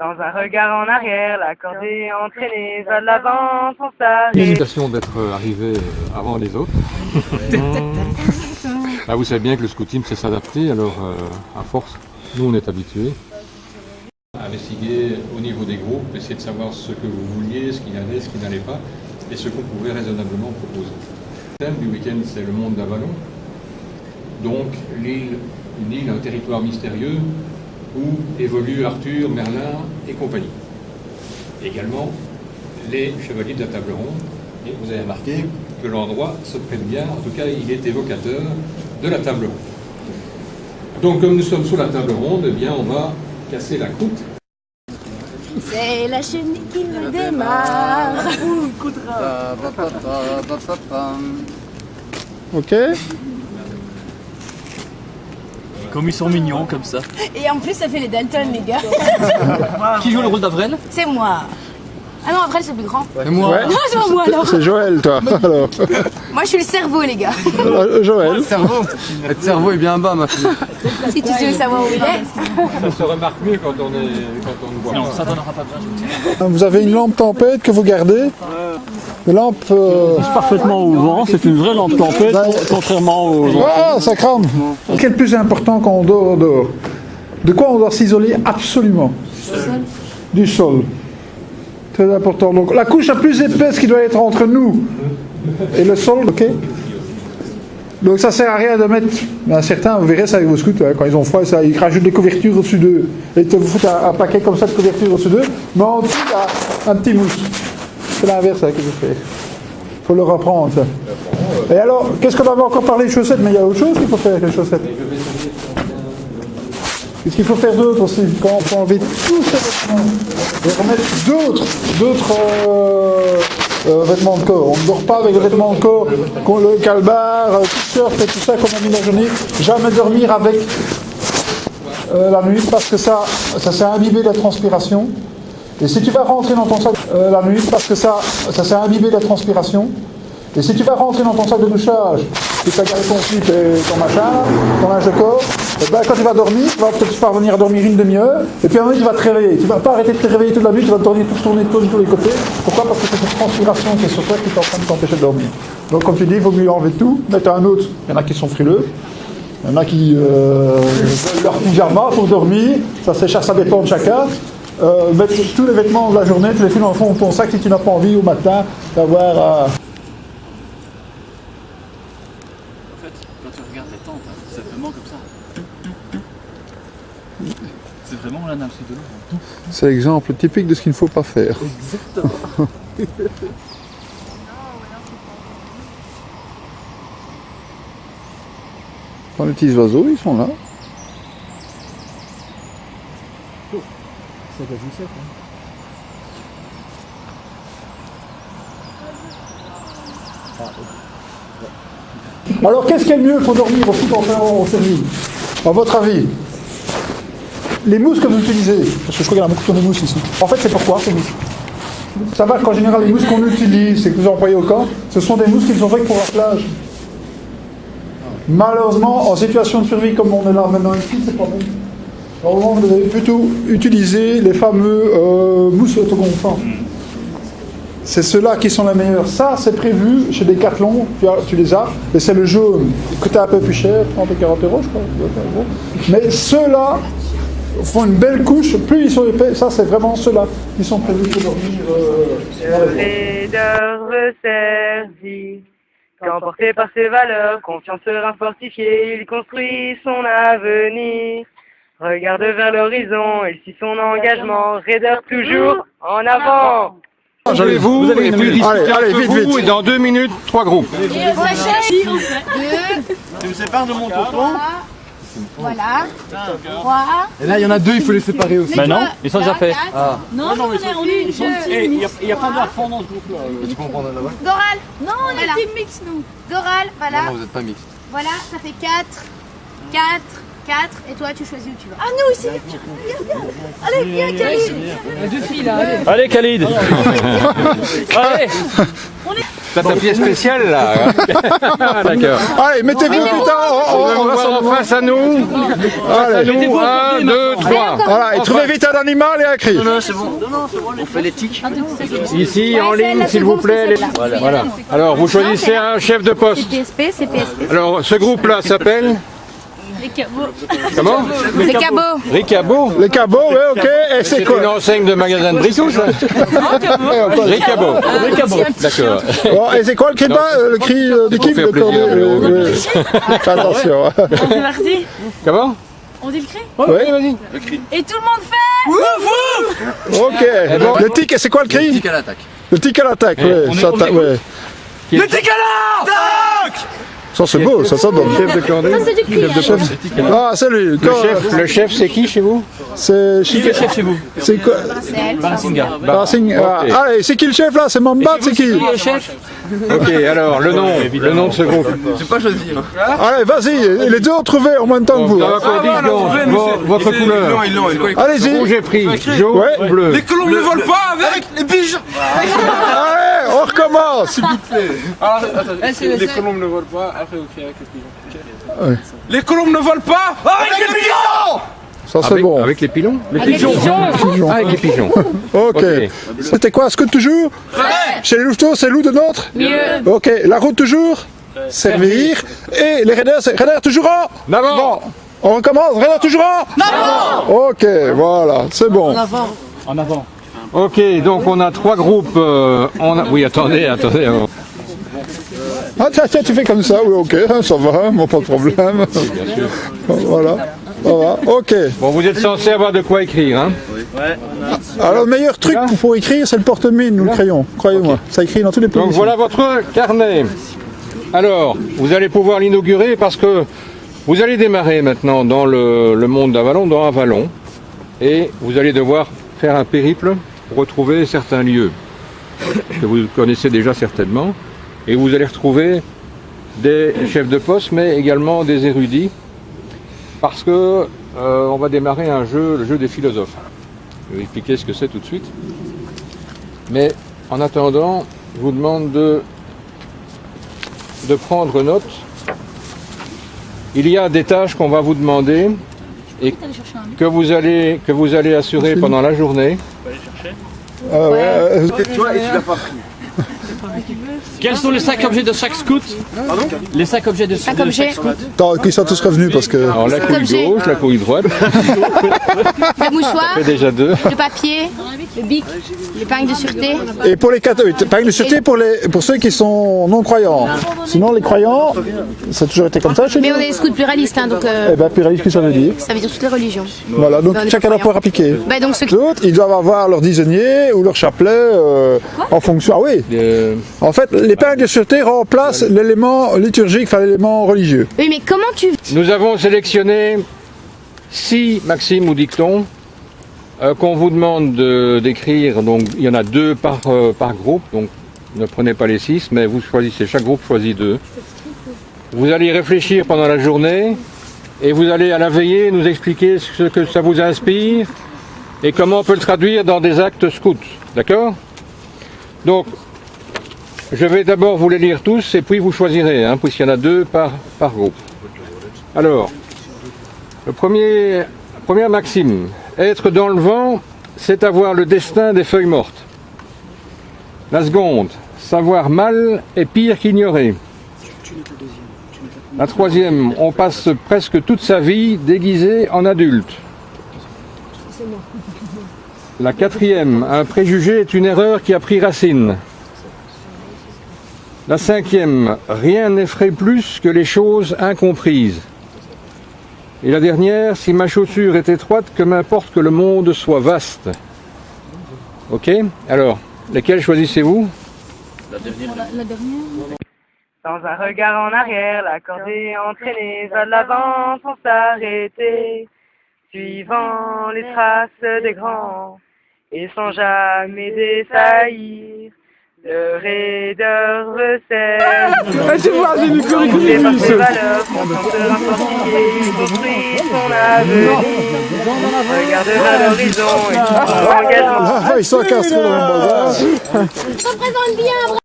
Sans un regard en arrière, la cordée entraînée va de l'avant sans s'arrêter. L'hésitation d'être arrivé avant les autres. Là, vous savez bien que le scoutisme c'est s'adapter, alors à force, nous on est habitués. Investiguer au niveau des groupes, essayer de savoir ce que vous vouliez, ce qui allait, ce qui n'allait pas, et ce qu'on pouvait raisonnablement proposer. Le thème du week-end c'est le monde d'Avalon, donc une île, un territoire mystérieux, où évoluent Arthur, Merlin et compagnie. Également, les chevaliers de la table ronde. Et vous avez remarqué que l'endroit se prête bien, en tout cas il est évocateur de la table ronde. Donc comme nous sommes sous la table ronde, eh bien on va casser la croûte. C'est la chenille qui me démarre. Ok. Comme ils sont mignons comme ça. Et en plus, ça fait les Dalton, les gars. Qui joue le rôle d'Avrel? C'est moi. Ah non, Avrel, c'est plus grand. Et moi? Ouais. Non, c'est pas moi alors. C'est Joël, toi. Alors. Moi, je suis le cerveau, les gars. Joël. Le cerveau. Votre cerveau est bien bas, ma fille. Si tu veux savoir où il est. Ça se remarque mieux quand on ne voit Non, pas. ça t'en aura pas besoin. Vous avez une lampe tempête que vous gardez. Une lampe. Parfaitement au vent, c'est une vraie lampe tempête, contrairement aux autres. Ah, ça crame. Qu'est-ce qui est le plus important quand on dort? De quoi on doit s'isoler absolument? Du sol. Très important. Donc la couche la plus épaisse qui doit être entre nous et le sol, ok? Donc ça sert à rien de mettre. Ben, certains, vous verrez ça avec vos scouts, hein, quand ils ont froid, ça, ils rajoutent des couvertures au-dessus d'eux. Et ils te foutent un paquet comme ça de couverture au-dessus d'eux, mais en dessous, il y a un petit mousse. C'est l'inverse hein, que je fais. Il faut le reprendre, ça. Et alors, qu'est-ce qu'on avait encore parlé des chaussettes? Mais il y a autre chose qu'il faut faire avec les chaussettes. Qu'est-ce qu'il faut faire d'autre aussi? Quand on peut enlever tous ces vêtements et remettre d'autres vêtements de corps. On ne dort pas avec les vêtements de corps, le calbar, t-shirt et tout ça qu'on a mis la journée. Jamais dormir avec la nuit parce que ça s'est imbibé de la transpiration. Et si tu vas rentrer dans ton sac la nuit parce que ça s'est imbibé de la transpiration. Et si tu vas rentrer dans ton sac de douchage, et tu as gardé ton slip et ton machin, ton linge de corps, et ben quand tu vas dormir, tu vas peut-être parvenir à dormir une demi-heure, et puis à un moment tu vas te réveiller. Tu ne vas pas arrêter de te réveiller toute la nuit, tu vas te tourner de tous les côtés. Pourquoi? Parce que c'est cette transpiration qui est sur toi qui est en train de t'empêcher de dormir. Donc comme tu dis, il vaut mieux enlever tout, mettre un autre. Il y en a qui sont frileux, il y en a qui veulent leur pyjama pour dormir, ça dépend de chacun. Mettre tous les vêtements de la journée, tu les fous dans le fond de ton sac si tu n'as pas envie au matin d'avoir... Quand tu regardes les tentes, hein, c'est vraiment comme ça. C'est vraiment l'anarchie de l'eau. C'est l'exemple typique de ce qu'il ne faut pas faire. Exactement. Quand les petits oiseaux, ils sont là. C'est quasi sec, hein. Alors, qu'est-ce qui est le mieux pour dormir au foot en survie? À votre avis? Les mousses que vous utilisez, parce que je crois qu'il y en a beaucoup qui ont des mousses ici. En fait, c'est pourquoi ces mousses? Ça va qu'en général, les mousses qu'on utilise et que vous employez au camp, ce sont des mousses qui sont faites pour la plage. Malheureusement, en situation de survie comme on est là maintenant ici, c'est pas bon. Normalement, vous devez plutôt utiliser les fameux mousses autogonflantes. C'est ceux-là qui sont les meilleurs. Ça, c'est prévu chez Decathlon, tu les as, et c'est le jaune, qui coûte un peu plus cher, 30 et 40 euros, je crois. Mais ceux-là font une belle couche, plus ils sont épais, ça c'est vraiment ceux-là qui sont prévus pour dormir. Le raider veut servir, qu'emporté par ses valeurs, confiance serein fortifié, il construit son avenir. Regarde vers l'horizon, et si son engagement, raider toujours en avant. Vous avez une minute. Allez, vite. Et dans 2 minutes, 3 groupes. Tu me sépares de mon tonton. Voilà. 3. Et là, il y en a deux, il faut les séparer aussi. Mais non, ils sont déjà faits. Non, on est une team. Il n'y a pas d'enfants dans ce groupe-là. Tu comprends là-bas? Doral. Non, on est team mix, nous. Doral, voilà. Non, vous n'êtes pas mixte. Voilà, ça fait 4. 4. Et toi, tu choisis où tu vas. Ah, nous ici. Allez, viens, Khalid. Allez, Khalid. Allez. T'as ta pièce spéciale là. D'accord. Allez, mettez-vous putain, On va voir en face à nous. Face à nous. 1, 2, 3. Voilà, et trouvez vite un animal et un cri. Non, c'est bon. On fait les tics. Ici, en ligne, s'il vous plaît. Voilà. Alors, vous choisissez un chef de poste. C'est PSP. Alors, ce groupe-là s'appelle Les cabots. comment? Les cabots. Ricabo. Les cabots, ouais, ok. Et c'est C'est une quoi? enseigne de magasin de bricots, ça? Ricabo. D'accord. Bon, et c'est quoi le cri le cri d'équipe? Pour faire plaisir, Fais attention. On est parti. Comment? On dit le cri. Oui, vas-y. Et tout le monde fait. ok. Le tic, c'est quoi le cri? Tic à l'attaque. Le tic à l'attaque, ouais. Ouais. Le tic à l'attaque. Ça c'est beau, ça donne. Chef de cordée. C'est du cri. Ah, c'est lui. Le chef, c'est qui chez vous? C'est Chica. Chef chez vous. C'est quoi? Barasinga. Allez, c'est qui le chef là? C'est Mamba, c'est qui? Le chef. Ok, alors le nom de ce groupe. J'ai pas choisi. Allez, vas-y, les deux ont trouvé en même temps que vous. Ça va quoi, dites donc, votre couleur. Allez-y. Rouge et pris, jaune, Ouais. bleu. Les colombes ne volent pas avec les pigeons. Allez, on recommence. s'il vous plaît. Les colombes ne volent pas, après vous criez avec les pigeons. Les colombes ne volent pas avec les pigeons. Ça c'est bon. Avec les pilons? Les pigeons. Ah, avec les pigeons. Ok. C'était quoi? Scout toujours? Chez les louveteaux, c'est loup de notre? Mieux. Ok. La route toujours? Servir. Et les raiders, c'est raiders toujours en? D'avant. Bon. On recommence. Raiders toujours en? Avant. Ok, voilà, c'est bon. En avant. Ok, donc on a 3 groupes. Oui, attendez. Ah tiens, tu fais comme ça, oui, ok, ça va, moi pas de problème. Voilà, ça va, ok. Bon, vous êtes censé avoir de quoi écrire, hein? Alors le meilleur truc pour écrire, c'est le porte-mine ou le crayon, croyez-moi. Ça écrit dans tous les Donc positions. voilà votre carnet. Alors, vous allez pouvoir l'inaugurer parce que vous allez démarrer maintenant dans le monde d'Avalon, dans Avalon, et vous allez devoir faire un périple pour retrouver certains lieux que vous connaissez déjà certainement, et vous allez retrouver des chefs de poste, mais également des érudits, parce que on va démarrer un jeu, le jeu des philosophes. Je vais expliquer ce que c'est tout de suite. Mais en attendant, je vous demande de prendre note. Il y a des tâches qu'on va vous demander et que vous allez assurer pendant la journée. Ah ouais, Toi, et tu l'as pas pris. Quels sont les 5 objets de chaque scout? Pardon? Les 5 objets de chaque scout. attends, qu'ils sont tous revenus parce que... Alors la couille Objet. gauche, la couille droite, Le mouchoir. ça fait déjà 2. Le papier. Le bic. L'épingle de sûreté. Et pour les catholiques, pas une sûreté pour ceux qui sont non-croyants. Sinon les croyants, ça a toujours été comme ça chez nous. Mais on est des scouts pluralistes, hein, donc Eh ben, pluraliste, qu'est-ce que ça veut dire? ça veut dire toutes les religions. Voilà, donc Dans les chacun doit croyants. pouvoir appliquer. Bah, donc ceux Les autres, ils doivent avoir leur disonnier ou leur chapelet en fonction. Ah oui, en fait, l'épingle de sûreté remplace l'élément liturgique, enfin l'élément religieux. Oui, mais comment tu... Nous avons sélectionné 6 maximes ou dictons qu'on vous demande d'écrire. Donc il y en a 2 par groupe, donc ne prenez pas les 6, mais vous choisissez, chaque groupe choisit 2. Vous allez y réfléchir pendant la journée et vous allez à la veillée nous expliquer ce que ça vous inspire et comment on peut le traduire dans des actes scouts. D'accord? Donc, je vais d'abord vous les lire tous et puis vous choisirez, hein, puisqu'il y en a 2 par groupe. Alors, première maxime, être dans le vent, c'est avoir le destin des feuilles mortes. La seconde, savoir mal est pire qu'ignorer. La troisième, on passe presque toute sa vie déguisé en adulte. La quatrième, un préjugé est une erreur qui a pris racine. La cinquième, rien n'effraie plus que les choses incomprises. Et la dernière, si ma chaussure est étroite, que m'importe que le monde soit vaste. Ok? Alors, lesquels choisissez-vous? La dernière. Sans un regard en arrière, la cordée entraînée va de l'avant sans s'arrêter, suivant les traces des grands et sans jamais défaillir. Le raideur recèle, Tu vois, j'ai du porté par ses valeurs, contenteur fortifié, il construit son avenir. Regarde vers l'horizon et tout son engagement. Ah, ils sont castrés dans le bazar. Représente bien,